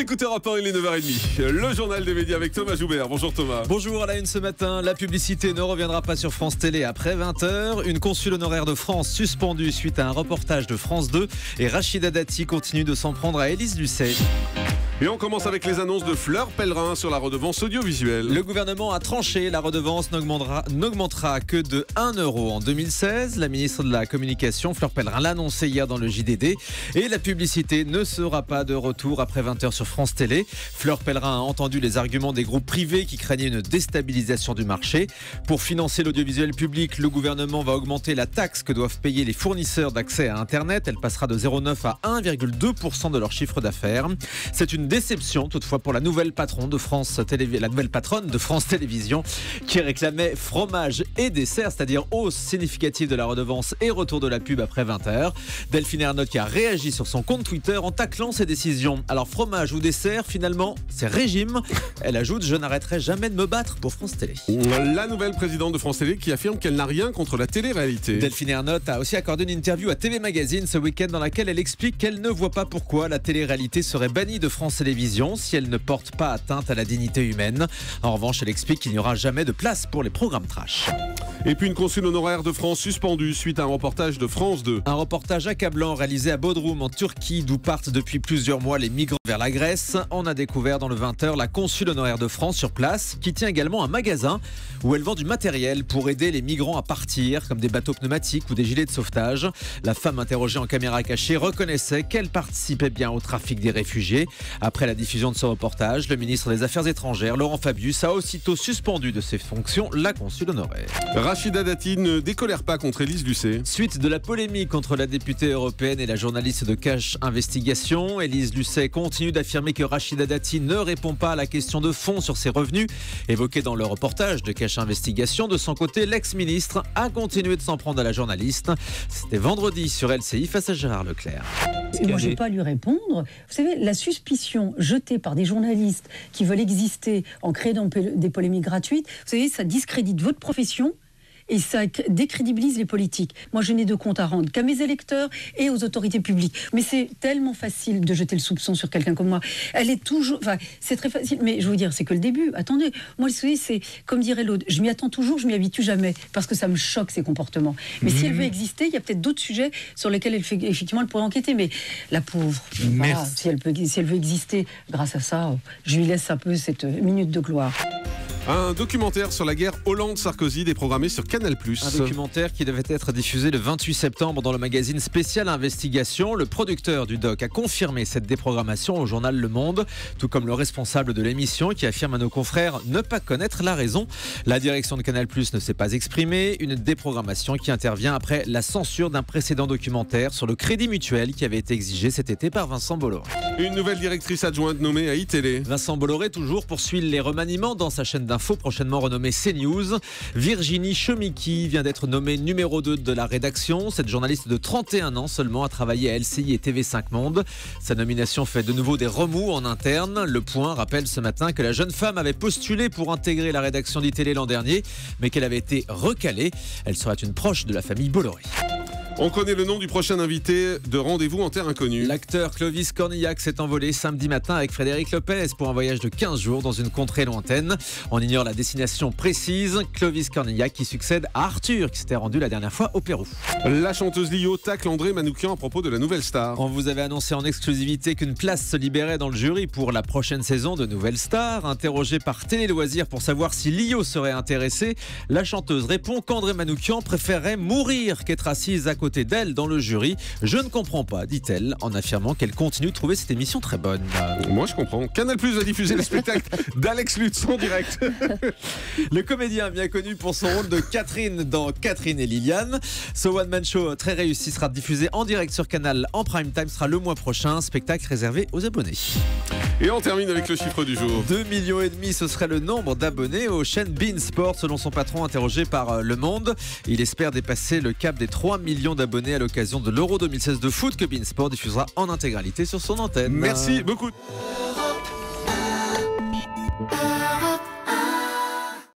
écoutez Europe 1, il est 9h30. Le journal des médias avec Thomas Joubert. Bonjour Thomas. Bonjour, à la une ce matin. La publicité ne reviendra pas sur France Télé après 20h. Une consule honoraire de France suspendue suite à un reportage de France 2. Et Rachida Dati continue de s'en prendre à Élise Lucet. Et on commence avec les annonces de Fleur Pellerin sur la redevance audiovisuelle. Le gouvernement a tranché, la redevance n'augmentera que de 1 euro en 2016. La ministre de la Communication, Fleur Pellerin, l'a annoncé hier dans le JDD. Et la publicité ne sera pas de retour après 20h sur France Télé. Fleur Pellerin a entendu les arguments des groupes privés qui craignaient une déstabilisation du marché. Pour financer l'audiovisuel public, le gouvernement va augmenter la taxe que doivent payer les fournisseurs d'accès à Internet. Elle passera de 0,9 à 1,2% de leur chiffre d'affaires. C'est une déception toutefois pour la nouvelle patronne de France Télévisions qui réclamait fromage et dessert, c'est-à-dire hausse significative de la redevance et retour de la pub après 20h. Delphine Ernotte qui a réagi sur son compte Twitter en taclant ses décisions. Alors fromage ou dessert, finalement, c'est régime. Elle ajoute: je n'arrêterai jamais de me battre pour France Télé. La nouvelle présidente de France Télé qui affirme qu'elle n'a rien contre la télé-réalité. Delphine Ernotte a aussi accordé une interview à TV Magazine ce week-end dans laquelle elle explique qu'elle ne voit pas pourquoi la télé-réalité serait bannie de France Télévisions si elle ne porte pas atteinte à la dignité humaine. En revanche, elle explique qu'il n'y aura jamais de place pour les programmes trash. Et puis une consule honoraire de France suspendue suite à un reportage de France 2. Un reportage accablant réalisé à Bodrum en Turquie d'où partent depuis plusieurs mois les migrants vers la Grèce. On a découvert dans le 20h la consule honoraire de France sur place qui tient également un magasin où elle vend du matériel pour aider les migrants à partir comme des bateaux pneumatiques ou des gilets de sauvetage. La femme interrogée en caméra cachée reconnaissait qu'elle participait bien au trafic des réfugiés. Après la diffusion de ce reportage, le ministre des Affaires étrangères, Laurent Fabius, a aussitôt suspendu de ses fonctions la consule honoraire. Rachida Dati ne décolère pas contre Élise Lucet. Suite de la polémique entre la députée européenne et la journaliste de Cash Investigation, Élise Lucet continue d'affirmer que Rachida Dati ne répond pas à la question de fond sur ses revenus évoquée dans le reportage de Cash Investigation. De son côté, l'ex-ministre a continué de s'en prendre à la journaliste. C'était vendredi sur LCI face à Gérard Leclerc. Et moi, je ne vais pas lui répondre. Vous savez, la suspicion jetée par des journalistes qui veulent exister en créant des polémiques gratuites, vous savez, ça discrédite votre profession et ça décrédibilise les politiques. Moi, je n'ai de compte à rendre qu'à mes électeurs et aux autorités publiques. Mais c'est tellement facile de jeter le soupçon sur quelqu'un comme moi. Elle est toujours... Enfin, c'est très facile. Mais je veux vous dire, c'est que le début. Attendez, moi, vous savez, c'est comme dirait l'autre. Je m'y attends toujours, je m'y habitue jamais. Parce que ça me choque, ces comportements. Mais si elle veut exister, il y a peut-être d'autres sujets sur lesquels effectivement, elle pourrait enquêter. Mais la pauvre, voilà, si elle veut exister, grâce à ça, je lui laisse un peu cette minute de gloire. Un documentaire sur la guerre Hollande-Sarkozy déprogrammé sur Canal+. Un documentaire qui devait être diffusé le 28 septembre dans le magazine Spécial Investigation. Le producteur du doc a confirmé cette déprogrammation au journal Le Monde, tout comme le responsable de l'émission qui affirme à nos confrères ne pas connaître la raison. La direction de Canal+ ne s'est pas exprimée. Une déprogrammation qui intervient après la censure d'un précédent documentaire sur le Crédit Mutuel qui avait été exigé cet été par Vincent Bolloré. Une nouvelle directrice adjointe nommée à iTélé. Vincent Bolloré toujours poursuit les remaniements dans sa chaîne d'info prochainement renommée CNews. Virginie Chomiki vient d'être nommée numéro 2 de la rédaction. Cette journaliste de 31 ans seulement a travaillé à LCI et TV5 Monde. Sa nomination fait de nouveau des remous en interne. Le Point rappelle ce matin que la jeune femme avait postulé pour intégrer la rédaction d'ITélé l'an dernier, mais qu'elle avait été recalée. Elle serait une proche de la famille Bolloré. On connaît le nom du prochain invité de Rendez-vous en Terre Inconnue. L'acteur Clovis Cornillac s'est envolé samedi matin avec Frédéric Lopez pour un voyage de 15 jours dans une contrée lointaine. On ignore la destination précise. Clovis Cornillac qui succède à Arthur qui s'était rendu la dernière fois au Pérou. La chanteuse Lio tacle André Manoukian à propos de la Nouvelle Star. On vous avait annoncé en exclusivité qu'une place se libérait dans le jury pour la prochaine saison de Nouvelle Star. Interrogée par Télé Loisirs pour savoir si Lio serait intéressée, la chanteuse répond qu'André Manoukian préférerait mourir qu'être assise à côté d'elle dans le jury. Je ne comprends pas, dit-elle, en affirmant qu'elle continue de trouver cette émission très bonne. Moi, je comprends. Canal+ a diffusé le spectacle d'Alex Lutz en direct. Le comédien bien connu pour son rôle de Catherine dans Catherine et Liliane. Ce one-man show très réussi sera diffusé en direct sur Canal en prime time, sera le mois prochain. Spectacle réservé aux abonnés. Et on termine avec le chiffre du jour. 2,5 millions, ce serait le nombre d'abonnés aux chaînes beIN Sport, selon son patron interrogé par Le Monde. Il espère dépasser le cap des 3 millions d'abonnés à l'occasion de l'Euro 2016 de foot que beIN Sport diffusera en intégralité sur son antenne. Merci beaucoup.